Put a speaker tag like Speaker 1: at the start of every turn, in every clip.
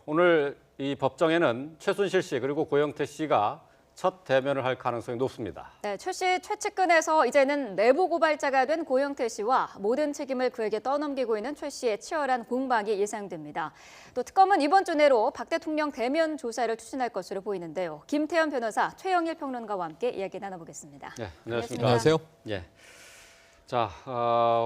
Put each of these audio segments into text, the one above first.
Speaker 1: 오늘 이 법정에는 최순실 씨 그리고 고영태 씨가 첫 대면을 할 가능성이 높습니다.
Speaker 2: 네, 최 씨 최측근에서 이제는 내부 고발자가 된 고영태 씨와 모든 책임을 그에게 떠넘기고 있는 최 씨의 치열한 공방이 예상됩니다. 또 특검은 이번 주 내로 박 대통령 대면 조사를 추진할 것으로 보이는데요. 김태현 변호사, 최영일 평론가와 함께 이야기 나눠보겠습니다.
Speaker 1: 네, 안녕하십니까.
Speaker 3: 안녕하세요.
Speaker 1: 예. 자,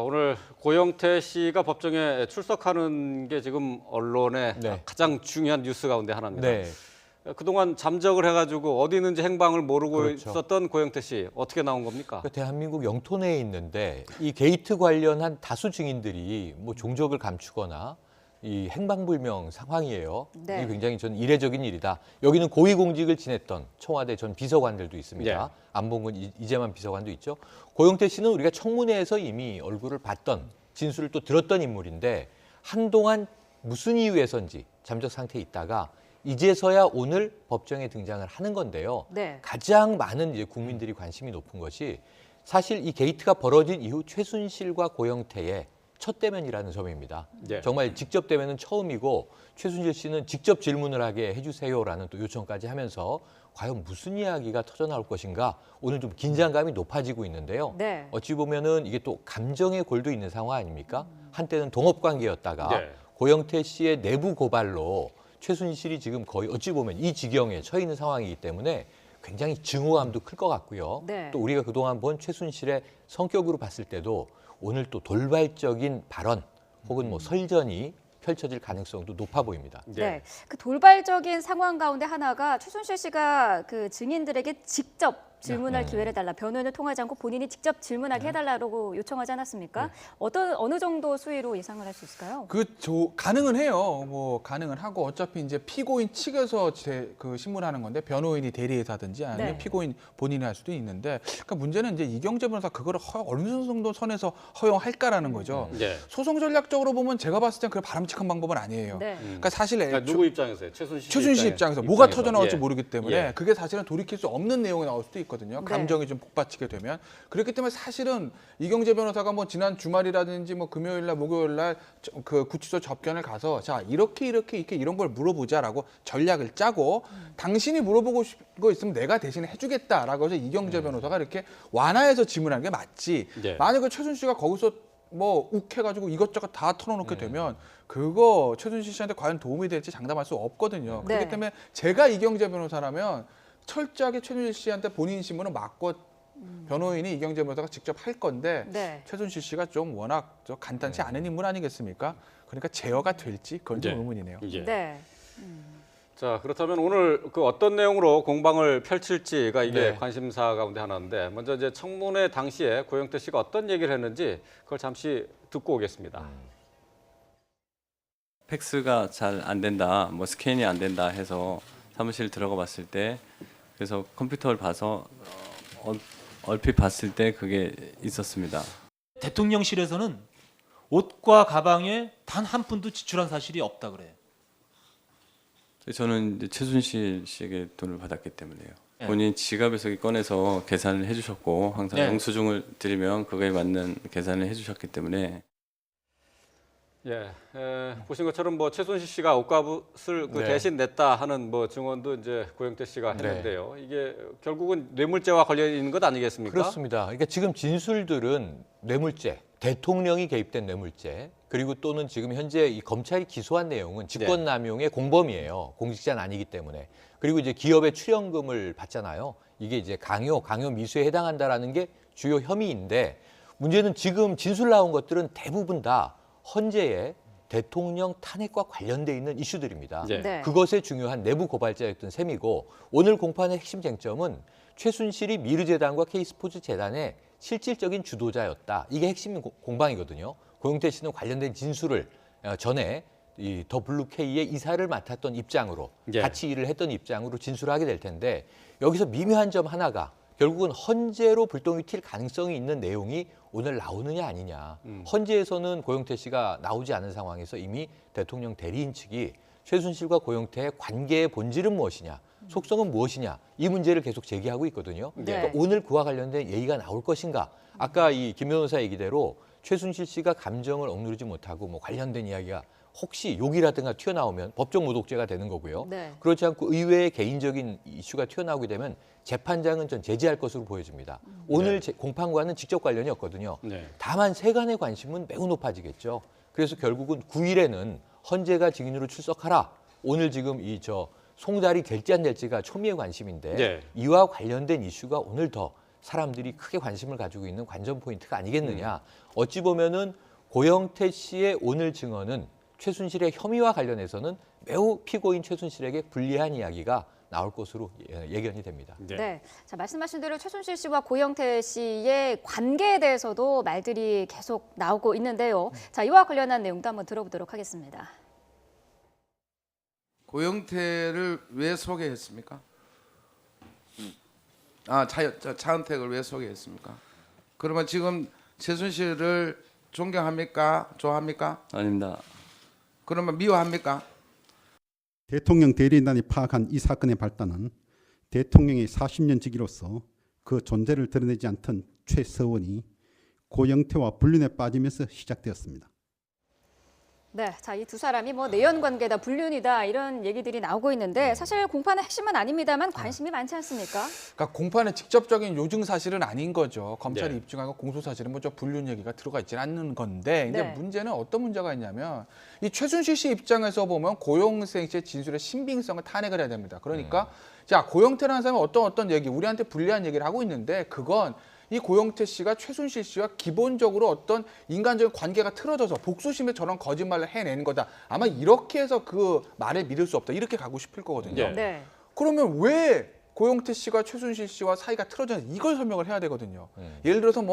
Speaker 1: 오늘 고영태 씨가 법정에 출석하는 게 지금 언론의
Speaker 3: 네.
Speaker 1: 가장 중요한 뉴스 가운데 하나입니다.
Speaker 3: 네.
Speaker 1: 그동안 잠적을 해가지고 어디 있는지 행방을 모르고
Speaker 3: 그렇죠.
Speaker 1: 있었던 고영태 씨 어떻게 나온 겁니까?
Speaker 3: 대한민국 영토 내에 있는데 이 게이트 관련한 다수 증인들이 뭐 종적을 감추거나 이 행방불명 상황이에요.
Speaker 2: 네.
Speaker 3: 이게 굉장히 전 이례적인 일이다. 여기는 고위공직을 지냈던 청와대 전 비서관들도 있습니다.
Speaker 1: 예.
Speaker 3: 안봉근 이재만 비서관도 있죠. 고영태 씨는 우리가 청문회에서 이미 얼굴을 봤던 진술을 또 들었던 인물인데 한동안 무슨 이유에선지 잠적 상태에 있다가 이제서야 오늘 법정에 등장을 하는 건데요.
Speaker 2: 네.
Speaker 3: 가장 많은 이제 국민들이 관심이 높은 것이 사실 이 게이트가 벌어진 이후 최순실과 고영태의 첫 대면이라는 점입니다.
Speaker 1: 예.
Speaker 3: 정말 직접 대면은 처음이고 최순실 씨는 직접 질문을 하게 해주세요라는 또 요청까지 하면서 과연 무슨 이야기가 터져 나올 것인가 오늘 좀 긴장감이 높아지고 있는데요.
Speaker 2: 네.
Speaker 3: 어찌 보면은 이게 또 감정의 골도 있는 상황 아닙니까? 한때는 동업관계였다가
Speaker 1: 네.
Speaker 3: 고영태 씨의 내부 고발로 최순실이 지금 거의 어찌 보면 이 지경에 처해 있는 상황이기 때문에 굉장히 증오감도 클 것 같고요.
Speaker 2: 네.
Speaker 3: 또 우리가 그동안 본 최순실의 성격으로 봤을 때도 오늘 또 돌발적인 발언 혹은 뭐 설전이 펼쳐질 가능성도 높아 보입니다.
Speaker 2: 네. 그 돌발적인 상황 가운데 하나가 최순실 씨가 그 증인들에게 직접 질문할 기회를 달라, 변호인을 통하지 않고 본인이 직접 질문하게 해달라고 요청하지 않았습니까? 어느 정도 수위로 예상을 할 수 있을까요?
Speaker 4: 가능은 해요. 뭐 가능은 하고 어차피 이제 피고인 측에서 그 신문하는 건데 변호인이 대리해서 하든지 아니면
Speaker 2: 네.
Speaker 4: 피고인 본인이 할 수도 있는데 그러니까 문제는 이제 이경재 변호사 그거를 어느 정도 선에서 허용할까라는 거죠.
Speaker 1: 예.
Speaker 4: 소송 전략적으로 보면 제가 봤을 땐 그 바람직한 방법은 아니에요.
Speaker 2: 네.
Speaker 4: 그러니까 사실
Speaker 1: 그러니까 누구 입장에서요? 최순실
Speaker 4: 최순실 입장에서 뭐가
Speaker 1: 입장에서.
Speaker 4: 터져 나올지
Speaker 1: 예.
Speaker 4: 모르기 때문에
Speaker 1: 예.
Speaker 4: 그게 사실은 돌이킬 수 없는 내용이 나올 수도 있거든요.
Speaker 2: 네.
Speaker 4: 감정이 좀 복받치게 되면. 그렇기 때문에 사실은 이경재 변호사가 뭐 지난 주말이라든지 뭐 금요일 날 목요일 날 그 구치소 접견을 가서 자, 이렇게 이런 걸 물어보자라고 전략을 짜고 당신이 물어보고 싶은 거 있으면 내가 대신 해주겠다라고 해서 이경재 변호사가 이렇게 완화해서 질문한 게 맞지.
Speaker 1: 예.
Speaker 4: 만약에 최순실씨가 거기서 뭐 욱해가지고 이것저것 다 털어놓게 되면 그거 최순실 씨한테 과연 도움이 될지 장담할 수 없거든요.
Speaker 2: 네.
Speaker 4: 그렇기 때문에 제가 이경재 변호사라면 철저하게 최순실 씨한테 본인 신문을 막고 변호인이 이경재 변호사가 직접 할 건데
Speaker 2: 네.
Speaker 4: 최순실 씨가 좀 워낙 간단치 않은 인물 아니겠습니까? 그러니까 제어가 될지 그건 좀
Speaker 1: 네.
Speaker 4: 의문이네요.
Speaker 1: 예.
Speaker 2: 네.
Speaker 1: 자, 그렇다면 오늘 그 어떤 내용으로 공방을 펼칠지가 이게
Speaker 3: 네.
Speaker 1: 관심사 가운데 하나인데 먼저 이제 청문회 당시에 고영태 씨가 어떤 얘기를 했는지 그걸 잠시 듣고 오겠습니다.
Speaker 5: 팩스가 잘 안 된다, 뭐 스캔이 안 된다 해서 사무실 들어가 봤을 때 그래서 컴퓨터를 봐서 얼핏 봤을 때 그게 있었습니다.
Speaker 6: 대통령실에서는 옷과 가방에 단 한 푼도 지출한 사실이 없다 그래요.
Speaker 5: 저는 이제 최순실 씨에게 돈을 받았기 때문에요.
Speaker 6: 네.
Speaker 5: 본인 지갑에서 꺼내서 계산을 해주셨고 항상
Speaker 6: 네.
Speaker 5: 영수증을 드리면 그거에 맞는 계산을 해주셨기 때문에
Speaker 1: 예, 보신 것처럼 뭐 최순실 씨가 옷값을 그
Speaker 3: 네.
Speaker 1: 대신 냈다 하는 뭐 증언도 이제 고영태 씨가
Speaker 3: 네.
Speaker 1: 했는데요. 이게 결국은 뇌물죄와 관련 있는 것 아니겠습니까?
Speaker 3: 그렇습니다. 그러니까 지금 진술들은 뇌물죄, 대통령이 개입된 뇌물죄, 그리고 또는 지금 현재 이 검찰이 기소한 내용은 직권남용의 공범이에요. 공직자는 아니기 때문에. 그리고 이제 기업의 출연금을 받잖아요. 이게 이제 강요 미수에 해당한다라는 게 주요 혐의인데 문제는 지금 진술 나온 것들은 대부분 다 헌재의 대통령 탄핵과 관련돼 있는 이슈들입니다.
Speaker 1: 네.
Speaker 2: 네.
Speaker 3: 그것의 중요한 내부 고발자였던 셈이고 오늘 공판의 핵심 쟁점은 최순실이 미르재단과 K스포츠재단의 실질적인 주도자였다. 이게 핵심 공방이거든요. 고영태 씨는 관련된 진술을 전에 이 더 블루K의 이사를 맡았던 입장으로
Speaker 1: 예.
Speaker 3: 같이 일을 했던 입장으로 진술하게 될 텐데 여기서 미묘한 점 하나가 결국은 헌재로 불똥이 튈 가능성이 있는 내용이 오늘 나오느냐 아니냐. 헌재에서는 고영태 씨가 나오지 않은 상황에서 이미 대통령 대리인 측이 최순실과 고영태의 관계의 본질은 무엇이냐, 속성은 무엇이냐 이 문제를 계속 제기하고 있거든요.
Speaker 2: 네.
Speaker 3: 그러니까 오늘 그와 관련된 얘기가 나올 것인가. 아까 이 김 변호사 얘기대로 최순실 씨가 감정을 억누르지 못하고 뭐 관련된 이야기가 혹시 욕이라든가 튀어나오면 법적 모독죄가 되는 거고요.
Speaker 2: 네.
Speaker 3: 그렇지 않고 의외의 개인적인 이슈가 튀어나오게 되면 재판장은 전 제지할 것으로 보여집니다. 오늘 공판과는 직접 관련이 없거든요.
Speaker 1: 네.
Speaker 3: 다만 세간의 관심은 매우 높아지겠죠. 그래서 결국은 9일에는 헌재가 증인으로 출석하라. 오늘 지금 이 송달이 될지 안 될지가 초미의 관심인데
Speaker 1: 네.
Speaker 3: 이와 관련된 이슈가 오늘 더 사람들이 크게 관심을 가지고 있는 관전 포인트가 아니겠느냐. 어찌 보면은 고영태 씨의 오늘 증언은 최순실의 혐의와 관련해서는 매우 피고인 최순실에게 불리한 이야기가 나올 것으로 예견이 됩니다.
Speaker 2: 네. 자, 말씀하신 대로 최순실 씨와 고영태 씨의 관계에 대해서도 말들이 계속 나오고 있는데요. 자, 이와 관련한 내용도 한번 들어보도록 하겠습니다.
Speaker 7: 고영태를 왜 소개했습니까? 차은택을 왜 소개했습니까? 그러면 지금 최순실을 존경합니까? 좋아합니까?
Speaker 5: 아닙니다.
Speaker 7: 그러면 미워합니까?
Speaker 8: 대통령 대리인단이 파악한 이 사건의 발단은 대통령의 40년 직위로서 그 존재를 드러내지 않던 최서원이 고영태와 불륜에 빠지면서 시작되었습니다.
Speaker 2: 네, 자, 이 두 사람이 뭐 내연 관계다, 불륜이다 이런 얘기들이 나오고 있는데 사실 공판의 핵심은 아닙니다만 관심이 많지 않습니까?
Speaker 4: 그러니까 공판의 직접적인 요증 사실은 아닌 거죠. 검찰이
Speaker 1: 네.
Speaker 4: 입증하고 공소 사실은 뭐 저 불륜 얘기가 들어가 있지는 않는 건데 이제
Speaker 2: 네.
Speaker 4: 문제는 어떤 문제가 있냐면 이 최순실 씨 입장에서 보면 고영태 씨의 진술의 신빙성을 탄핵을 해야 됩니다. 그러니까 자, 고영태라는 사람이 어떤 얘기, 우리한테 불리한 얘기를 하고 있는데 그건 이 고영태 씨가 최순실 씨와 기본적으로 어떤 인간적인 관계가 틀어져서 복수심에 저런 거짓말을 해낸 거다. 아마 이렇게 해서 그 말을 믿을 수 없다. 이렇게 가고 싶을 거거든요.
Speaker 1: 네.
Speaker 2: 네.
Speaker 4: 그러면 왜 고영태 씨가 최순실 씨와 사이가 틀어졌는지 이걸 설명을 해야 되거든요. 예를 들어서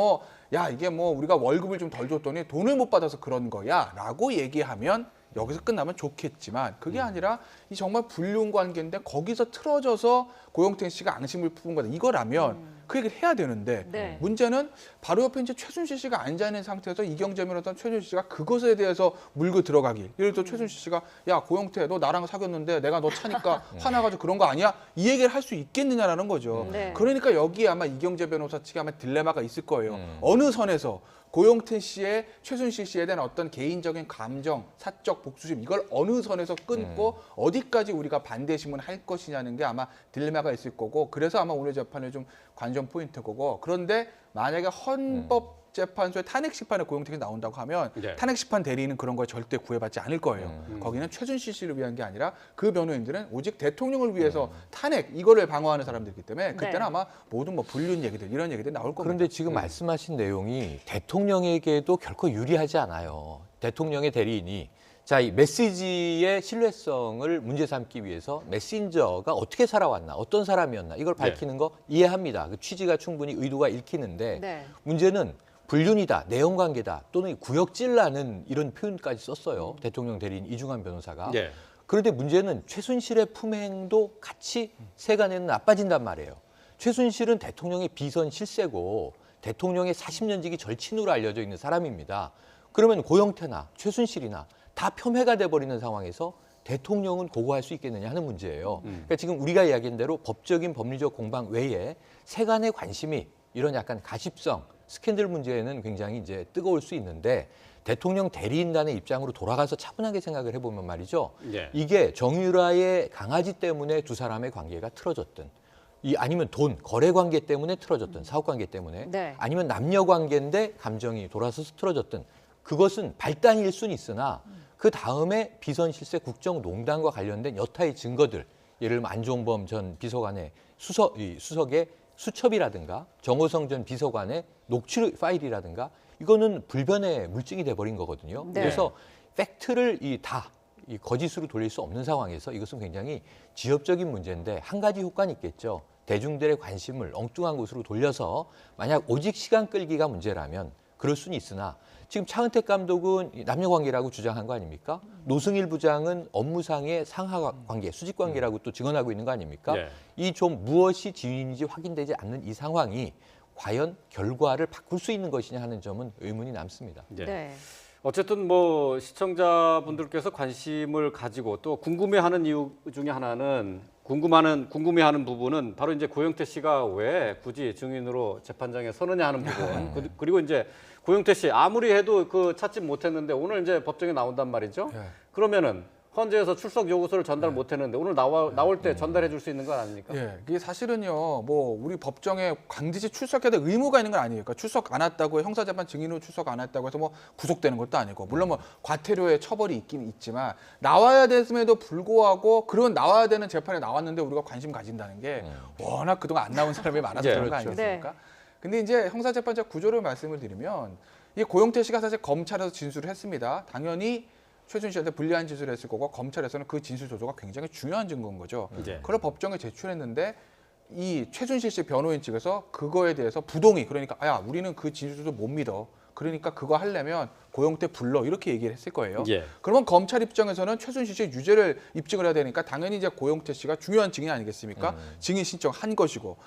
Speaker 4: 이게 우리가 월급을 좀 덜 줬더니 돈을 못 받아서 그런 거야 라고 얘기하면 여기서 끝나면 좋겠지만 그게 아니라 이 정말 불륜 관계인데 거기서 틀어져서 고영태 씨가 앙심을 품은 거다. 이거라면 그 얘기를 해야 되는데
Speaker 2: 네.
Speaker 4: 문제는 바로 옆에 이제 최순실 씨가 앉아있는 상태에서 이경재면허던 최순실 씨가 그것에 대해서 물고 들어가길. 예를 들어 최순실 씨가 야 고영태 너 나랑 사귀었는데 내가 너 차니까 화나가지고 그런 거 아니야? 이 얘기를 할 수 있겠느냐라는 거죠.
Speaker 2: 네.
Speaker 4: 그러니까 여기에 아마 이경재 변호사 측에 아마 딜레마가 있을 거예요. 어느 선에서 고영태 씨의 최순실 씨에 대한 어떤 개인적인 감정, 사적 복수심 이걸 어느 선에서 끊고 어디까지 우리가 반대심을 할 것이냐는 게 아마 딜레마가 있을 거고 그래서 아마 오늘 재판의 좀 관전 포인트 거고 그런데 만약에 헌법재판소의 탄핵 심판에 고영태가 나온다고 하면
Speaker 1: 네.
Speaker 4: 탄핵 심판 대리인은 그런 걸 절대 구애받지 않을 거예요. 거기는 최순실 씨를 위한 게 아니라 그 변호인들은 오직 대통령을 위해서 탄핵 이거를 방어하는 사람들이기 때문에 그때는
Speaker 2: 네.
Speaker 4: 아마 모든 불륜 얘기들 이런 얘기들이 나올 겁니다.
Speaker 3: 그런데 지금 말씀하신 내용이 대통령에게도 결코 유리하지 않아요. 대통령의 대리인이 이 메시지의 신뢰성을 문제 삼기 위해서 메신저가 어떻게 살아왔나, 어떤 사람이었나 이걸 밝히는 거 이해합니다. 그 취지가 충분히 의도가 읽히는데
Speaker 2: 네.
Speaker 3: 문제는 불륜이다, 내연관계다 또는 구역질라는 이런 표현까지 썼어요. 대통령 대리인 이중환 변호사가.
Speaker 1: 네.
Speaker 3: 그런데 문제는 최순실의 품행도 같이 세간에는 나빠진단 말이에요. 최순실은 대통령의 비선 실세고 대통령의 40년지기 절친으로 알려져 있는 사람입니다. 그러면 고영태나 최순실이나 다 폄훼가 돼버리는 상황에서 대통령은 고고할 수 있겠느냐 하는 문제예요. 그러니까 지금 우리가 이야기한 대로 법적인 법리적 공방 외에 세간의 관심이 이런 약간 가십성, 스캔들 문제에는 굉장히 이제 뜨거울 수 있는데 대통령 대리인단의 입장으로 돌아가서 차분하게 생각을 해보면 말이죠.
Speaker 1: 네.
Speaker 3: 이게 정유라의 강아지 때문에 두 사람의 관계가 틀어졌든 아니면 돈, 거래 관계 때문에 틀어졌든 사업 관계 때문에
Speaker 2: 네.
Speaker 3: 아니면 남녀 관계인데 감정이 돌아서서 틀어졌든 그것은 발단일 수는 있으나 그 다음에 비선 실세 국정농단과 관련된 여타의 증거들 예를 들면 안종범 전 비서관의 수석의 수첩이라든가 정호성 전 비서관의 녹취 파일이라든가 이거는 불변의 물증이 돼버린 거거든요.
Speaker 2: 네.
Speaker 3: 그래서 팩트를 거짓으로 돌릴 수 없는 상황에서 이것은 굉장히 지엽적인 문제인데 한 가지 효과는 있겠죠. 대중들의 관심을 엉뚱한 곳으로 돌려서 만약 오직 시간 끌기가 문제라면 그럴 수는 있으나 지금 차은택 감독은 남녀관계라고 주장한 거 아닙니까? 노승일 부장은 업무상의 상하관계, 수직관계라고 또 증언하고 있는 거 아닙니까?
Speaker 1: 네.
Speaker 3: 이 좀 무엇이 지인인지 확인되지 않는 이 상황이 과연 결과를 바꿀 수 있는 것이냐 하는 점은 의문이 남습니다.
Speaker 1: 네.
Speaker 2: 네.
Speaker 1: 어쨌든 시청자분들께서 관심을 가지고 또 궁금해하는 이유 중에 하나는 궁금해하는 부분은 바로 이제 고영태 씨가 왜 굳이 증인으로 재판장에 서느냐 하는 부분. 그리고 이제 고영태 씨 아무리 해도 그 찾지 못했는데 오늘 이제 법정에 나온단 말이죠.
Speaker 4: 예.
Speaker 1: 그러면은 헌재에서 출석 요구서를 전달 못했는데 오늘 나올 때 전달해 줄 수 있는 건 아닙니까?
Speaker 4: 예, 이게 사실은요, 뭐 우리 법정에 반드시 출석해야 될 의무가 있는 건 아니에요. 그러니까 출석 안 했다고 형사재판 증인으로 출석 안 했다고 해서 뭐 구속되는 것도 아니고, 물론 뭐 과태료의 처벌이 있긴 있지만 나와야 됐음에도 불구하고 그런 나와야 되는 재판에 나왔는데 우리가 관심 가진다는 게 워낙 그동안 안 나온 사람이 많아서
Speaker 1: 예,
Speaker 4: 그런 거
Speaker 3: 그렇죠.
Speaker 4: 아니겠습니까? 근데 이제 형사재판적 구조를 말씀을 드리면 이 고영태 씨가 사실 검찰에서 진술을 했습니다. 당연히 최순실한테 불리한 진술을 했을 거고 검찰에서는 그 진술 조조가 굉장히 중요한 증거인 거죠.
Speaker 1: 네.
Speaker 4: 그걸 법정에 제출했는데 이 최순실 씨 변호인 측에서 그거에 대해서 부동의, 그러니까 야 우리는 그 진술 조조 못 믿어. 그러니까 그거 하려면 고영태 불러 이렇게 얘기를 했을 거예요.
Speaker 1: 예.
Speaker 4: 그러면 검찰 입장에서는 최순실 씨의 유죄를 입증을 해야 되니까 당연히 이제 고영태 씨가 중요한 증인 아니겠습니까? 증인 신청한 것이고.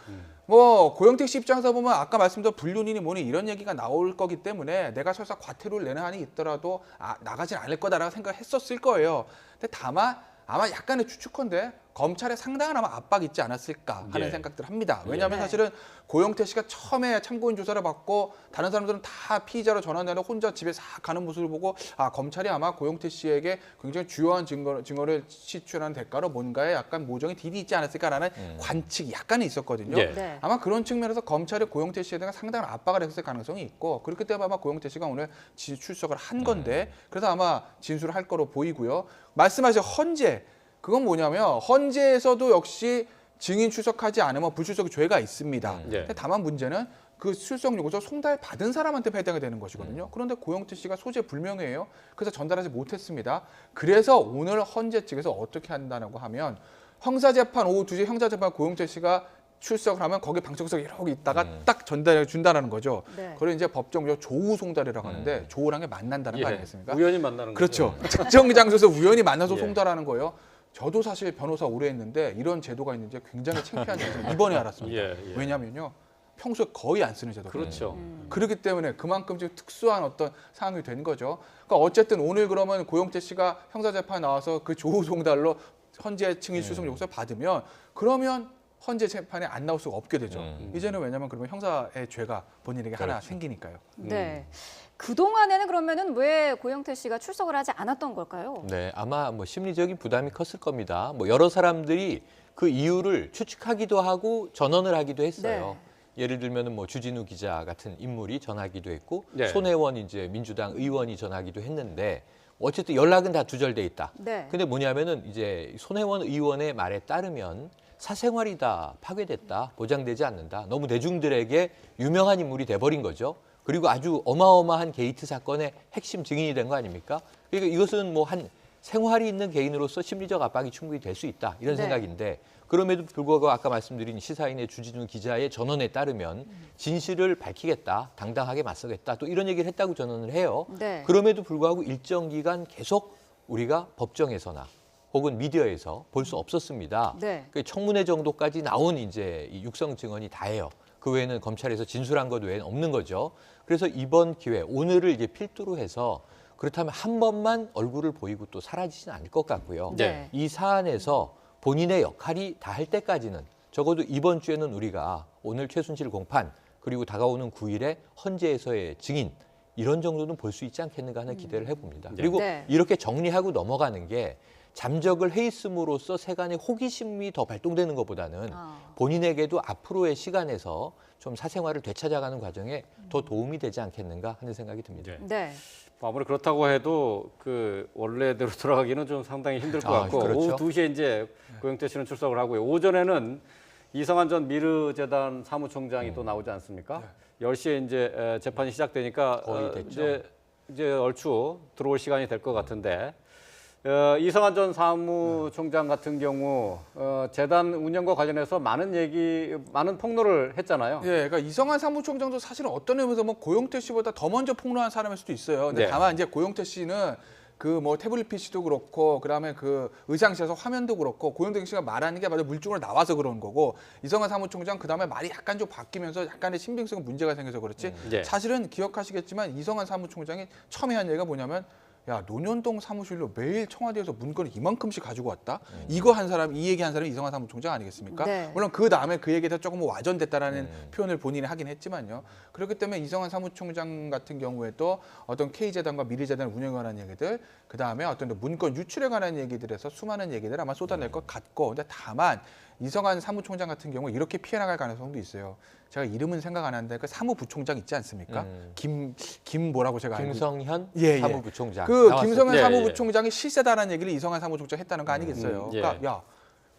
Speaker 4: 뭐 고영태 씨 입장에서 보면 아까 말씀드린 불륜이니 뭐니 이런 얘기가 나올 거기 때문에 내가 설사 과태료를 내는 한이 있더라도 나가진 않을 거다라고 생각했었을 거예요. 근데 다만 아마 약간의 추측컨대 검찰에 상당한 아마 압박이 있지 않았을까 하는
Speaker 1: 예.
Speaker 4: 생각들을 합니다. 왜냐하면
Speaker 2: 네.
Speaker 4: 사실은 고영태 씨가 처음에 참고인 조사를 받고 다른 사람들은 다 피의자로 전환되는 혼자 집에 싹 가는 모습을 보고 검찰이 아마 고영태 씨에게 굉장히 주요한 증거를 시출한 대가로 뭔가에 약간 모종의 딜이 있지 않았을까라는 관측이 약간은 있었거든요.
Speaker 1: 예.
Speaker 2: 네.
Speaker 4: 아마 그런 측면에서 검찰이 고영태 씨에 대한 상당한 압박을 했을 가능성이 있고 그렇기 때문에 아마 고영태 씨가 오늘 출석을 한 건데 그래서 아마 진술을 할 거로 보이고요. 말씀하신 헌재, 그건 뭐냐면 헌재에서도 역시 증인 출석하지 않으면 불출석의 죄가 있습니다.
Speaker 1: 예.
Speaker 4: 근데 다만 문제는 그 출석 요구서 송달 받은 사람한테 해당이 되는 것이거든요. 그런데 고영태 씨가 소재 불명예해요. 그래서 전달하지 못했습니다. 그래서 오늘 헌재 측에서 어떻게 한다고 하면 형사재판 오후 2시에 형사재판 고영태 씨가 출석을 하면 거기 방청석에 이러고 있다가 딱 전달해 준다는 거죠.
Speaker 2: 네.
Speaker 4: 그걸 이제 법정으로 조우 송달이라고 하는데 조우랑 게 만난다는 거 아니겠습니까?
Speaker 1: 우연히 만나는
Speaker 4: 그렇죠.
Speaker 1: 거죠.
Speaker 4: 특정 장소에서 우연히 만나서
Speaker 1: 예.
Speaker 4: 송달하는 거예요. 저도 사실 변호사 오래 했는데 이런 제도가 있는지 굉장히 창피한 제도를 이번에 알았습니다.
Speaker 1: 예, 예.
Speaker 4: 왜냐면요. 평소에 거의 안 쓰는 제도거든요.
Speaker 1: 그렇죠.
Speaker 4: 그렇기 때문에 그만큼 지금 특수한 어떤 상황이 된 거죠. 그러니까 어쨌든 오늘 그러면 고영태 씨가 형사재판에 나와서 그 조우 송달로 헌재 증인 출석 요구서를 받으면 그러면 헌재 재판에 안 나올 수가 없게 되죠. 이제는 왜냐하면 그러면 형사의 죄가 본인에게 하나 생기니까요.
Speaker 2: 네. 그동안에는 그러면은 왜 고영태 씨가 출석을 하지 않았던 걸까요?
Speaker 3: 네, 아마 뭐 심리적인 부담이 컸을 겁니다. 뭐 여러 사람들이 그 이유를 추측하기도 하고 전언을 하기도 했어요. 예를 들면은 뭐 주진우 기자 같은 인물이 전하기도 했고
Speaker 1: 네.
Speaker 3: 손혜원 이제 민주당 의원이 전하기도 했는데 어쨌든 연락은 다 두절돼 있다.
Speaker 2: 네.
Speaker 3: 근데 뭐냐면은 이제 손혜원 의원의 말에 따르면 사생활이 다 파괴됐다, 보장되지 않는다. 너무 대중들에게 유명한 인물이 돼버린 거죠. 그리고 아주 어마어마한 게이트 사건의 핵심 증인이 된 거 아닙니까? 그러니까 이것은 뭐 한 생활이 있는 개인으로서 심리적 압박이 충분히 될 수 있다 이런
Speaker 2: 네.
Speaker 3: 생각인데 그럼에도 불구하고 아까 말씀드린 시사인의 주진우 기자의 전언에 따르면 진실을 밝히겠다, 당당하게 맞서겠다 또 이런 얘기를 했다고 전언을 해요.
Speaker 2: 네.
Speaker 3: 그럼에도 불구하고 일정 기간 계속 우리가 법정에서나 혹은 미디어에서 볼 수 없었습니다.
Speaker 2: 네.
Speaker 3: 그 청문회 정도까지 나온 이제 이 육성 증언이 다예요. 그 외에는 검찰에서 진술한 것 외에는 없는 거죠. 그래서 이번 기회 오늘을 이제 필두로 해서 그렇다면 한 번만 얼굴을 보이고 또 사라지진 않을 것 같고요.
Speaker 2: 네.
Speaker 3: 이 사안에서 본인의 역할이 다할 때까지는 적어도 이번 주에는 우리가 오늘 최순실 공판 그리고 다가오는 9일에 헌재에서의 증인 이런 정도는 볼 수 있지 않겠는가 하는 기대를 해봅니다. 그리고
Speaker 2: 네.
Speaker 3: 이렇게 정리하고 넘어가는 게 잠적을 해있음으로써 세간의 호기심이 더 발동되는 것보다는 본인에게도 앞으로의 시간에서 좀 사생활을 되찾아가는 과정에 더 도움이 되지 않겠는가 하는 생각이 듭니다.
Speaker 1: 네.
Speaker 2: 네.
Speaker 1: 아무리 그렇다고 해도 그 원래대로 돌아가기는 좀 상당히 힘들 것 같고
Speaker 3: 그렇죠.
Speaker 1: 오후 2시에 이제 고영태 씨는 출석을 하고요. 오전에는 이성한 전 미르재단 사무총장이 또 나오지 않습니까? 10시에 이제 재판이 시작되니까
Speaker 3: 거의 됐죠.
Speaker 1: 이제 얼추 들어올 시간이 될 것 같은데 이성한 전 사무총장 같은 경우 재단 운영과 관련해서 많은 폭로를 했잖아요.
Speaker 4: 예, 그러니까 이성한 사무총장도 사실은 어떤 의미에서 뭐 고영태 씨보다 더 먼저 폭로한 사람일 수도 있어요. 근데
Speaker 1: 네.
Speaker 4: 다만 이제 고영태 씨는 그 뭐 태블릿 PC도 그렇고 그다음에 그 의상실에서 화면도 그렇고 고영태 씨가 말하는 게 맞아 물증으로 나와서 그런 거고 이성한 사무총장 그다음에 말이 약간 좀 바뀌면서 약간의 신빙성 문제가 생겨서 그렇지
Speaker 1: 네.
Speaker 4: 사실은 기억하시겠지만 이성한 사무총장이 처음에 한 얘기가 뭐냐면 야 논현동 사무실로 매일 청와대에서 문건을 이만큼씩 가지고 왔다. 이거 한 사람, 이 얘기 한 사람이 이성한 사무총장 아니겠습니까?
Speaker 2: 네.
Speaker 4: 물론 그 다음에 그 얘기에서 조금 와전됐다라는 표현을 본인이 하긴 했지만요. 그렇기 때문에 이성한 사무총장 같은 경우에도 어떤 K재단과 미래재단을 운영에 관한 얘기들, 그 다음에 어떤 문건 유출에 관한 얘기들에서 수많은 얘기들 아마 쏟아낼 것 같고, 근데 다만 이성한 사무총장 같은 경우 이렇게 피해나갈 가능성도 있어요. 제가 이름은 생각 안 하는데 그 사무부총장 있지 않습니까? 김 뭐라고 제가 알고
Speaker 3: 김성현
Speaker 4: 예, 예.
Speaker 3: 사무부총장.
Speaker 4: 그
Speaker 3: 나왔어요.
Speaker 4: 김성현
Speaker 1: 예,
Speaker 4: 사무부총장이 실세다라는 얘기를 이성한 사무총장 했다는 거 아니겠어요?
Speaker 1: 예.
Speaker 4: 그러니까 야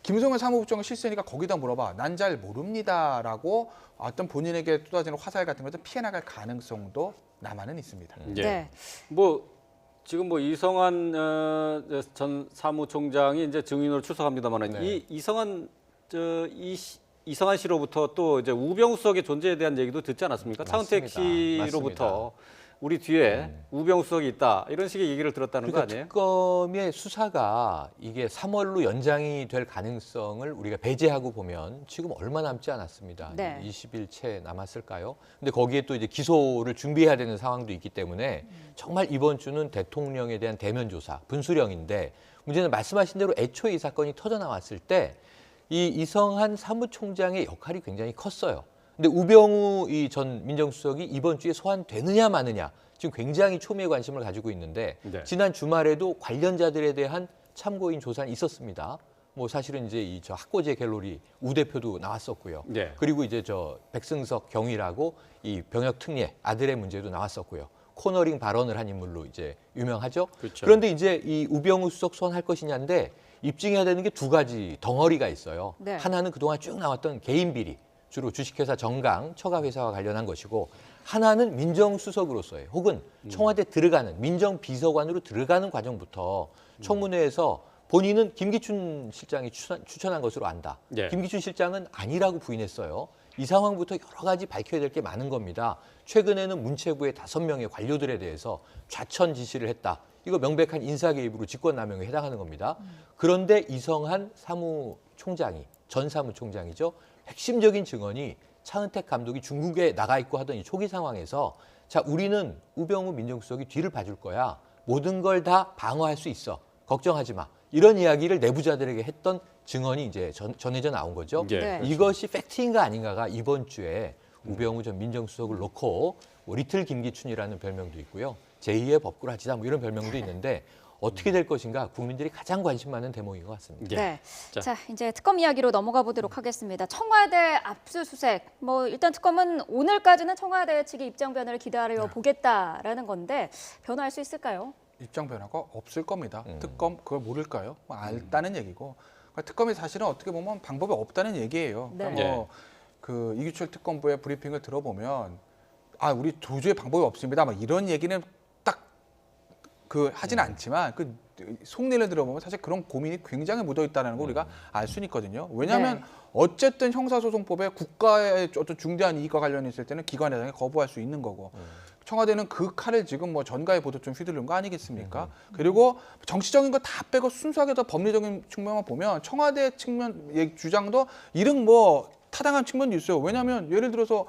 Speaker 4: 김성현 사무부총장 실세니까 거기다 물어봐. 난 잘 모릅니다라고 어떤 본인에게 쏟아지는 화살 같은 것도 피해 나갈 가능성도 남아는 있습니다.
Speaker 1: 예.
Speaker 2: 네.
Speaker 1: 뭐 지금 뭐 이성한 전 사무총장이 이제 증인으로 출석합니다만
Speaker 3: 네.
Speaker 1: 이 이성한 이성한 씨로부터 또 이제 우병우 수석의 존재에 대한 얘기도 듣지 않았습니까? 차은택
Speaker 3: 맞습니다.
Speaker 1: 씨로부터 우리 뒤에 우병우 수석이 있다 이런 식의 얘기를 들었다는 거
Speaker 3: 그러니까
Speaker 1: 아니에요?
Speaker 3: 특검의 수사가 이게 3월로 연장이 될 가능성을 우리가 배제하고 보면 지금 얼마 남지 않았습니다.
Speaker 2: 네.
Speaker 3: 20일 채 남았을까요? 근데 거기에 또 이제 기소를 준비해야 되는 상황도 있기 때문에 정말 이번 주는 대통령에 대한 대면 조사, 분수령인데 문제는 말씀하신 대로 애초에 이 사건이 터져 나왔을 때 이 이성한 사무총장의 역할이 굉장히 컸어요. 근데 우병우 이 전 민정수석이 이번 주에 소환되느냐 마느냐 지금 굉장히 초미의 관심을 가지고 있는데
Speaker 1: 네.
Speaker 3: 지난 주말에도 관련자들에 대한 참고인 조사는 있었습니다. 뭐 사실은 이제 이 저 학고제 갤러리 우 대표도 나왔었고요.
Speaker 1: 네.
Speaker 3: 그리고 이제 저 백승석 경위라고 이 병역 특례 아들의 문제도 나왔었고요. 코너링 발언을 한 인물로 이제 유명하죠.
Speaker 1: 그렇죠.
Speaker 3: 그런데 이제 이 우병우 수석 소환할 것이냐인데 입증해야 되는 게 두 가지 덩어리가 있어요.
Speaker 2: 네.
Speaker 3: 하나는 그동안 쭉 나왔던 개인 비리, 주로 주식회사 정강, 처가회사와 관련한 것이고 하나는 민정수석으로서의 혹은 청와대 들어가는 민정비서관으로 들어가는 과정부터 청문회에서 본인은 김기춘 실장이 추천한 것으로 안다.
Speaker 1: 네.
Speaker 3: 김기춘 실장은 아니라고 부인했어요. 이 상황부터 여러 가지 밝혀야 될 게 많은 겁니다. 최근에는 문체부의 5명의 관료들에 대해서 좌천 지시를 했다. 이거 명백한 인사 개입으로 직권남용에 해당하는 겁니다. 그런데 이성한 사무총장이 전 사무총장이죠. 핵심적인 증언이 차은택 감독이 중국에 나가 있고 하던 이 초기 상황에서 자 우리는 우병우 민정수석이 뒤를 봐줄 거야. 모든 걸 다 방어할 수 있어. 걱정하지 마. 이런 이야기를 내부자들에게 했던 증언이 이제 전해져 나온 거죠.
Speaker 1: 예,
Speaker 2: 네.
Speaker 3: 이것이 팩트인가 아닌가가 이번 주에 우병우 전 민정수석을 놓고 뭐 리틀 김기춘이라는 별명도 있고요. 제2의 법꾸라지다 뭐 이런 별명도 있는데 어떻게 될 것인가 국민들이 가장 관심 많은 대목인 것 같습니다.
Speaker 1: 예.
Speaker 2: 네.
Speaker 1: 자.
Speaker 2: 자, 이제 특검 이야기로 넘어가 보도록 하겠습니다. 청와대 압수수색. 뭐 일단 특검은 오늘까지는 청와대 측의 입장 변화를 기다려 보겠다라는 건데 변화할 수 있을까요?
Speaker 4: 입장 변화가 없을 겁니다. 특검 그걸 모를까요? 뭐 알다는 얘기고 그러니까 특검이 사실은 어떻게 보면 방법이 없다는 얘기예요.
Speaker 2: 네.
Speaker 4: 그러니까 뭐그 이규철 특검부의 브리핑을 들어보면 아 우리 도저히 방법이 없습니다. 막 이런 얘기는 딱 그 하지는 않지만 그 속내를 들어보면 사실 그런 고민이 굉장히 묻어 있다는 걸 우리가 알 수는 있거든요. 왜냐하면
Speaker 2: 네.
Speaker 4: 어쨌든 형사소송법에 국가의 어떤 중대한 이익과 관련이 있을 때는 기관회장이 거부할 수 있는 거고 청와대는 그 칼을 지금 뭐 전가의 보도 좀 휘두른 거 아니겠습니까? 그리고 정치적인 거 다 빼고 순수하게 더 법리적인 측면만 보면 청와대 측면 주장도 이른 뭐 타당한 측면도 있어요. 왜냐하면 예를 들어서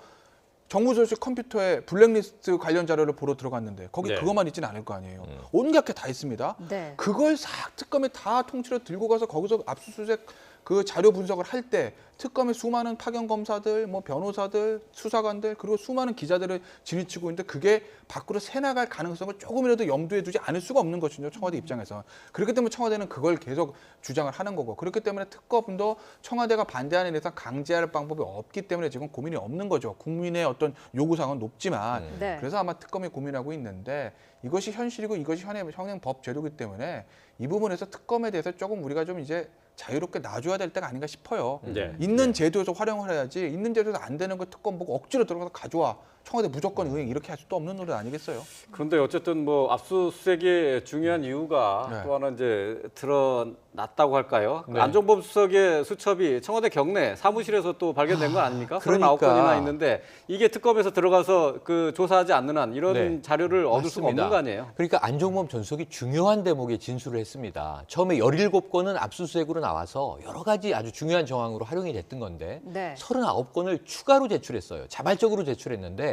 Speaker 4: 정무조직 컴퓨터에 블랙리스트 관련 자료를 보러 들어갔는데 거기
Speaker 1: 네.
Speaker 4: 그것만 있지는 않을 거 아니에요. 온갖 게 다 있습니다.
Speaker 2: 네.
Speaker 4: 그걸 싹 특검이 다 통째로 들고 가서 거기서 압수수색 그 자료 분석을 할 때 특검의 수많은 파견 검사들, 뭐 변호사들, 수사관들 그리고 수많은 기자들을 지휘치고 있는데 그게 밖으로 새나갈 가능성을 조금이라도 염두에 두지 않을 수가 없는 것이죠. 청와대 입장에서. 그렇기 때문에 청와대는 그걸 계속 주장을 하는 거고 그렇기 때문에 특검도 청와대가 반대하는 이상 강제할 방법이 없기 때문에 지금 고민이 없는 거죠. 국민의 어떤 요구사항은 높지만
Speaker 2: 네.
Speaker 4: 그래서 아마 특검이 고민하고 있는데 이것이 현실이고 이것이 현행 법 제도이기 때문에 이 부분에서 특검에 대해서 조금 우리가 좀 이제 자유롭게 놔줘야 될 때가 아닌가 싶어요.
Speaker 1: 네.
Speaker 4: 있는 제도에서 활용을 해야지 있는 제도에서 안 되는 거 특검 보고 억지로 들어가서 가져와. 청와대 무조건 의행 이렇게 할 수도 없는 노래 아니겠어요?
Speaker 1: 그런데 어쨌든 뭐 압수수색의 중요한 이유가
Speaker 4: 네.
Speaker 1: 또 하나 이제 드러났다고 할까요?
Speaker 3: 네.
Speaker 1: 안종범 수석의 수첩이 청와대 경내 사무실에서 또 발견된 거 아닙니까?
Speaker 3: 그러니까.
Speaker 1: 39건이나 있는데 이게 특검에서 들어가서 그 조사하지 않는 한 이런
Speaker 3: 네.
Speaker 1: 자료를 얻을 수가
Speaker 3: 맞습니다.
Speaker 1: 없는 거 아니에요?
Speaker 3: 그러니까 안종범 전 수석이 중요한 대목에 진술을 했습니다. 처음에 17건은 압수수색으로 나와서 여러 가지 아주 중요한 정황으로 활용이 됐던 건데
Speaker 2: 네.
Speaker 3: 39건을 추가로 제출했어요. 자발적으로 제출했는데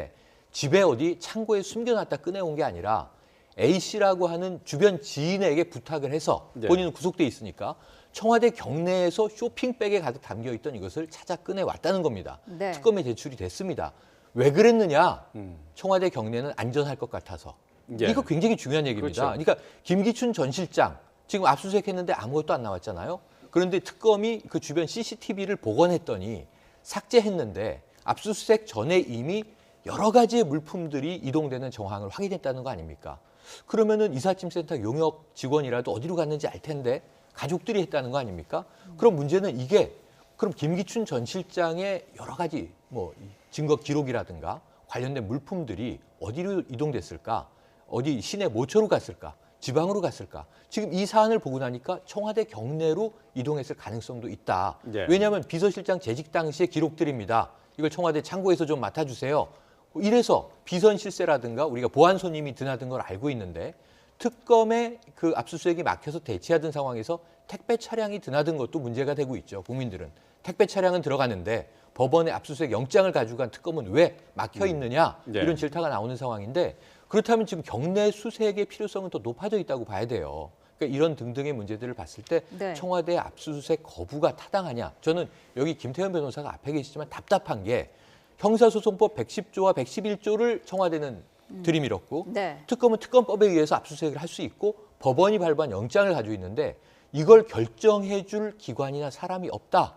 Speaker 3: 집에 어디 창고에 숨겨놨다 꺼내온 게 아니라 A 씨라고 하는 주변 지인에게 부탁을 해서
Speaker 1: 네.
Speaker 3: 본인은 구속돼 있으니까 청와대 경내에서 쇼핑백에 가득 담겨 있던 이것을 찾아 꺼내 왔다는 겁니다.
Speaker 2: 네.
Speaker 3: 특검에 제출이 됐습니다. 왜 그랬느냐? 청와대 경내는 안전할 것 같아서.
Speaker 1: 예.
Speaker 3: 이거 굉장히 중요한 얘기입니다.
Speaker 1: 그렇죠.
Speaker 3: 그러니까 김기춘 전 실장 지금 압수수색했는데 아무것도 안 나왔잖아요. 그런데 특검이 그 주변 CCTV를 복원했더니 삭제했는데 압수수색 전에 이미 여러 가지의 물품들이 이동되는 정황을 확인했다는 거 아닙니까? 그러면은 이삿짐센터 용역 직원이라도 어디로 갔는지 알 텐데 가족들이 했다는 거 아닙니까? 그럼 문제는 이게 그럼 김기춘 전 실장의 여러 가지 뭐 증거 기록이라든가 관련된 물품들이 어디로 이동됐을까? 어디 시내 모처로 갔을까? 지방으로 갔을까? 지금 이 사안을 보고 나니까 청와대 경내로 이동했을 가능성도 있다.
Speaker 1: 예.
Speaker 3: 왜냐하면 비서실장 재직 당시의 기록들입니다. 이걸 청와대 창고에서 좀 맡아주세요. 이래서 비선 실세라든가 우리가 보안 손님이 드나든 걸 알고 있는데 특검에 그 압수수색이 막혀서 대치하던 상황에서 택배 차량이 드나든 것도 문제가 되고 있죠. 국민들은 택배 차량은 들어가는데 법원에 압수수색 영장을 가지고 간 특검은 왜 막혀 있느냐
Speaker 1: 네.
Speaker 3: 이런 질타가 나오는 상황인데 그렇다면 지금 경내 수색의 필요성은 더 높아져 있다고 봐야 돼요. 그러니까 이런 등등의 문제들을 봤을 때
Speaker 2: 네.
Speaker 3: 청와대 압수수색 거부가 타당하냐? 저는 여기 김태현 변호사가 앞에 계시지만 답답한 게 형사소송법 110조와 111조를 청와대는 들이밀었고
Speaker 2: 네.
Speaker 3: 특검은 특검법에 의해서 압수수색을 할 수 있고 법원이 발부한 영장을 가지고 있는데 이걸 결정해 줄 기관이나 사람이 없다.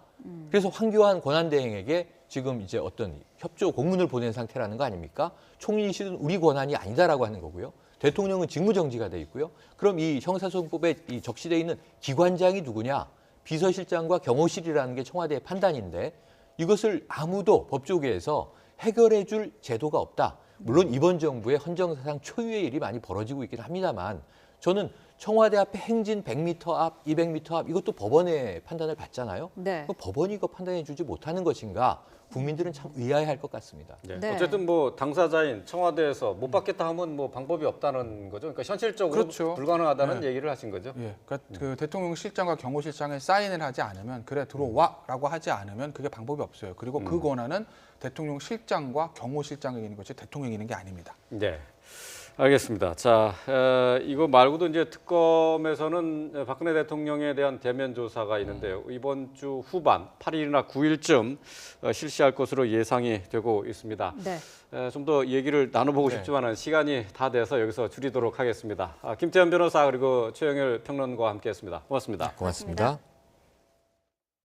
Speaker 3: 그래서 황교안 권한대행에게 지금 이제 어떤 협조 공문을 보낸 상태라는 거 아닙니까? 총리실은 우리 권한이 아니다라고 하는 거고요. 대통령은 직무정지가 돼 있고요. 그럼 이 형사소송법에 이 적시돼 있는 기관장이 누구냐? 비서실장과 경호실이라는 게 청와대의 판단인데 이것을 아무도 법조계에서 해결해 줄 제도가 없다. 물론 이번 정부의 헌정사상 초유의 일이 많이 벌어지고 있긴 합니다만 저는 청와대 앞에 행진 100m 앞, 200m 앞 이것도 법원의 판단을 받잖아요.
Speaker 2: 네.
Speaker 3: 그럼 법원이 이거 판단해 주지 못하는 것인가? 국민들은 참 의아해할 것 같습니다.
Speaker 1: 네.
Speaker 2: 네.
Speaker 1: 어쨌든 뭐 당사자인 청와대에서 못 받겠다 하면 뭐 방법이 없다는 거죠. 그러니까 현실적으로
Speaker 4: 그렇죠.
Speaker 1: 불가능하다는
Speaker 4: 네.
Speaker 1: 얘기를 하신 거죠.
Speaker 4: 예, 그러니까 그 대통령 실장과 경호실장에 사인을 하지 않으면 그래 들어와라고 하지 않으면 그게 방법이 없어요. 그리고 그 권한은 대통령 실장과 경호실장에게 있는 것이 대통령이 있는 게 아닙니다.
Speaker 1: 네. 알겠습니다. 자, 이거 말고도 이제 특검에서는 박근혜 대통령에 대한 대면 조사가 있는데요. 이번 주 후반 8일이나 9일쯤 실시할 것으로 예상이 되고 있습니다.
Speaker 2: 네.
Speaker 1: 좀 더 얘기를 나눠보고
Speaker 4: 네.
Speaker 1: 싶지만은 시간이 다 돼서 여기서 줄이도록 하겠습니다. 김태현 변호사 그리고 최영일 평론가와 함께했습니다. 고맙습니다.
Speaker 3: 고맙습니다.